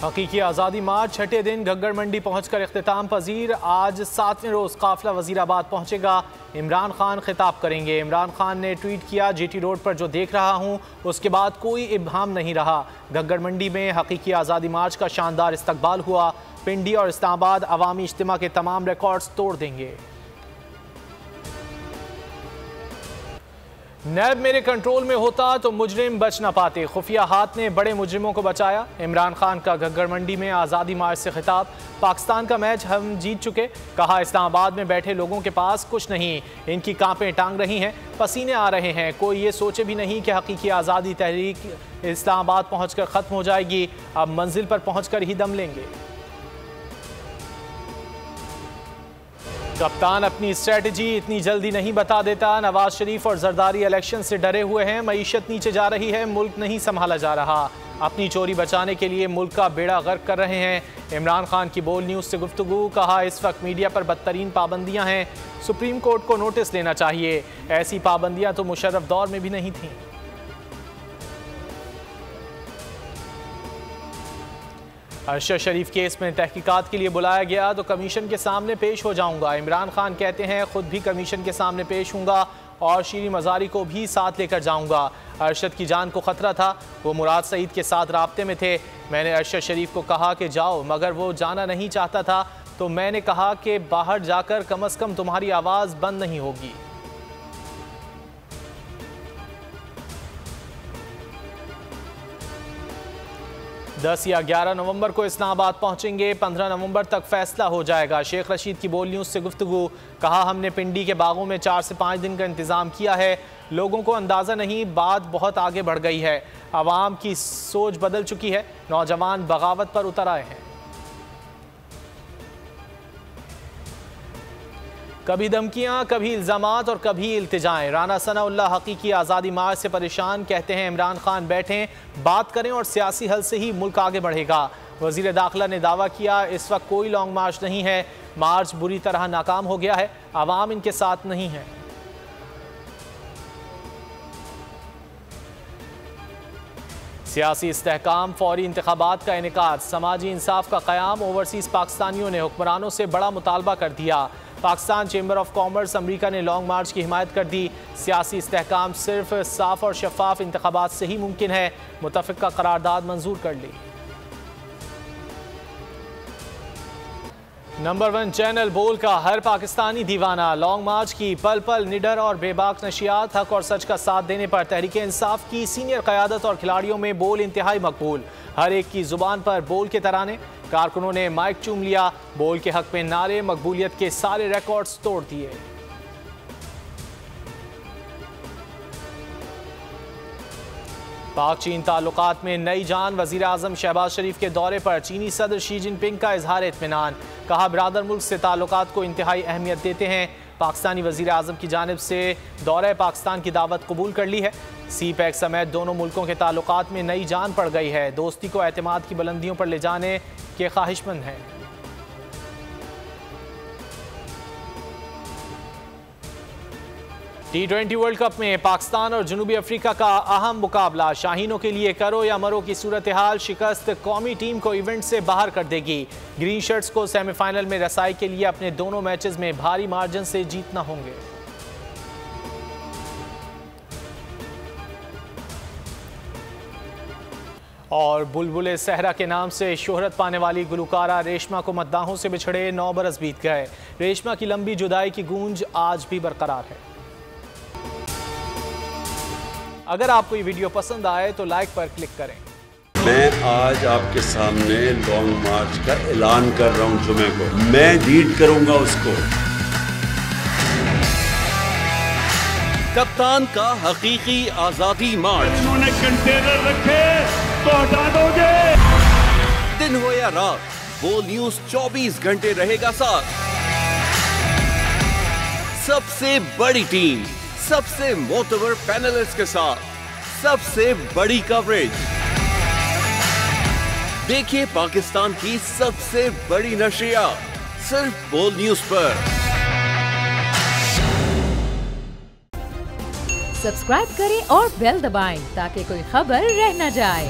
हकीकी आज़ादी मार्च छठे दिन घग्गर मंडी पहुंचकर इख्तिताम पजीर। आज 7वें रोज़ काफिला वज़ीराबाद पहुंचेगा। इमरान खान खिताब करेंगे। इमरान खान ने ट्वीट किया, जीटी रोड पर जो देख रहा हूं उसके बाद कोई इब्हाम नहीं रहा। घग्गर मंडी में हकीकी आज़ादी मार्च का शानदार इस्तकबाल हुआ। पिंडी और इस्लामाबाद अवामी इज्तिमा के तमाम रिकॉर्ड्स तोड़ देंगे। नैब मेरे कंट्रोल में होता तो मुजरिम बच न पाते। खुफिया हाथ ने बड़े मुजरिमों को बचाया। इमरान खान का घग्गर मंडी में आज़ादी मार्च से खिताब। पाकिस्तान का मैच हम जीत चुके। कहा, इस्लामाबाद में बैठे लोगों के पास कुछ नहीं, इनकी कांपें टांग रही हैं, पसीने आ रहे हैं। कोई ये सोचे भी नहीं कि हकीकी आज़ादी तहरीक इस्लामाबाद पहुंचकर ख़त्म हो जाएगी। अब मंजिल पर पहुंचकर ही दम लेंगे। कप्तान अपनी स्ट्रेटजी इतनी जल्दी नहीं बता देता। नवाज शरीफ और जरदारी इलेक्शन से डरे हुए हैं। मईशत नीचे जा रही है, मुल्क नहीं संभाला जा रहा। अपनी चोरी बचाने के लिए मुल्क का बेड़ा गर्क कर रहे हैं। इमरान खान की बोल न्यूज़ से गुफ्तगू। कहा, इस वक्त मीडिया पर बदतरीन पाबंदियां हैं, सुप्रीम कोर्ट को नोटिस लेना चाहिए। ऐसी पाबंदियां तो मुशर्रफ दौर में भी नहीं थीं। अरशद शरीफ केस में तहकीकात के लिए बुलाया गया तो कमीशन के सामने पेश हो जाऊंगा। इमरान खान कहते हैं, खुद भी कमीशन के सामने पेश होऊंगा और शीरी मजारी को भी साथ लेकर जाऊंगा। अरशद की जान को खतरा था, वो मुराद सईद के साथ राब्ते में थे। मैंने अरशद शरीफ को कहा कि जाओ, मगर वो जाना नहीं चाहता था। तो मैंने कहा कि बाहर जाकर कम से कम तुम्हारी आवाज़ बंद नहीं होगी। दस या 11 नवंबर को इस्लामाबाद पहुंचेंगे। 15 नवंबर तक फैसला हो जाएगा। शेख रशीद की बोल न्यूज़ से गुफ्तगू। कहा, हमने पिंडी के बागों में 4 से 5 दिन का इंतज़ाम किया है। लोगों को अंदाज़ा नहीं, बात बहुत आगे बढ़ गई है। आवाम की सोच बदल चुकी है। नौजवान बगावत पर उतर आए हैं। कभी धमकियां, कभी इल्ज़ामात और कभी इल्तिजाएं। राना सनाउल्लाह हकीकी आज़ादी मार्च से परेशान। कहते हैं, इमरान खान बैठें, बात करें और सियासी हल से ही मुल्क आगे बढ़ेगा। वज़ीर दाखिला ने दावा किया, इस वक्त कोई लॉन्ग मार्च नहीं है। मार्च बुरी तरह नाकाम हो गया है, आवाम इनके साथ नहीं है। सियासी इस्तेहकाम, फौरी इंतखाबात का इनेकाद, समाजी इंसाफ का क़याम। ओवरसीज़ पाकिस्तानियों ने हुक्मरानों से बड़ा मुतालबा कर दिया। Pakistan chamber of commerce America ने लॉन्ग मार्च की हिमायत कर दी। सियासी इस्तेहकाम सिर्फ साफ और शफाफ इंतखाबात से ही मुमकिन है। मुतफ़िक़ा करारदाद मंजूर कर ली। नंबर 1 चैनल बोल का हर पाकिस्तानी दीवाना। लॉन्ग मार्च की पल पल निडर और बेबाक नशियात। हक और सच का साथ देने पर तहरीक इंसाफ की सीनियर क़यादत और खिलाड़ियों में बोल इंतहाई मकबूल। हर एक की जुबान पर बोल के तराने। कारकुनों ने माइक चूम लिया। बोल के हक में नारे, मकबूलियत के सारे रिकॉर्ड्स तोड़ दिए। पाक चीन ताल्लुकात में नई जान। वज़ीर आज़म शहबाज शरीफ के दौरे पर चीनी सदर शी जिनपिंग का इजहार इत्मीनान। कहा, बिरादर मुल्क से ताल्लुकात को इंतहाई अहमियत देते हैं। पाकिस्तानी वज़ीर आज़म की जानिब से दौरे पाकिस्तान की दावत कबूल कर ली है। सी पैक समेत दोनों मुल्कों के ताल्लुकात में नई जान पड़ गई है। दोस्ती को एतमाद की बुलंदियों पर ले जाने के ख्वाहिशमंद हैं। T20 वर्ल्ड कप में पाकिस्तान और जनूबी अफ्रीका का अहम मुकाबला। शाहीनों के लिए करो या मरो की सूरत हाल। शिकस्त कौमी टीम को इवेंट से बाहर कर देगी। ग्रीन शर्ट्स को सेमीफाइनल में रसाई के लिए अपने दोनों मैचेस में भारी मार्जिन से जीतना होंगे। और बुलबुले सहरा के नाम से शोहरत पाने वाली गुलकारा रेशमा को मद्दाहों से बिछड़े 9 बरस बीत गए। रेशमा की लंबी जुदाई की गूंज आज भी बरकरार है। अगर आपको ये वीडियो पसंद आए तो लाइक पर क्लिक करें। मैं आज आपके सामने लॉन्ग मार्च का ऐलान कर रहा हूं। जुमे को मैं लीड करूंगा उसको। कप्तान का हकीकी आजादी मार्च। उन्होंने कंटेनर रखे तो हटा दोगे। दिन हो या रात, वो न्यूज 24 घंटे रहेगा साथ। सबसे बड़ी टीम, सबसे मोतबर पैनलिस्ट के साथ, सबसे बड़ी कवरेज। देखिए पाकिस्तान की सबसे बड़ी नशरियात सिर्फ बोल न्यूज पर। सब्सक्राइब करें और बेल दबाएं ताकि कोई खबर रह न जाए।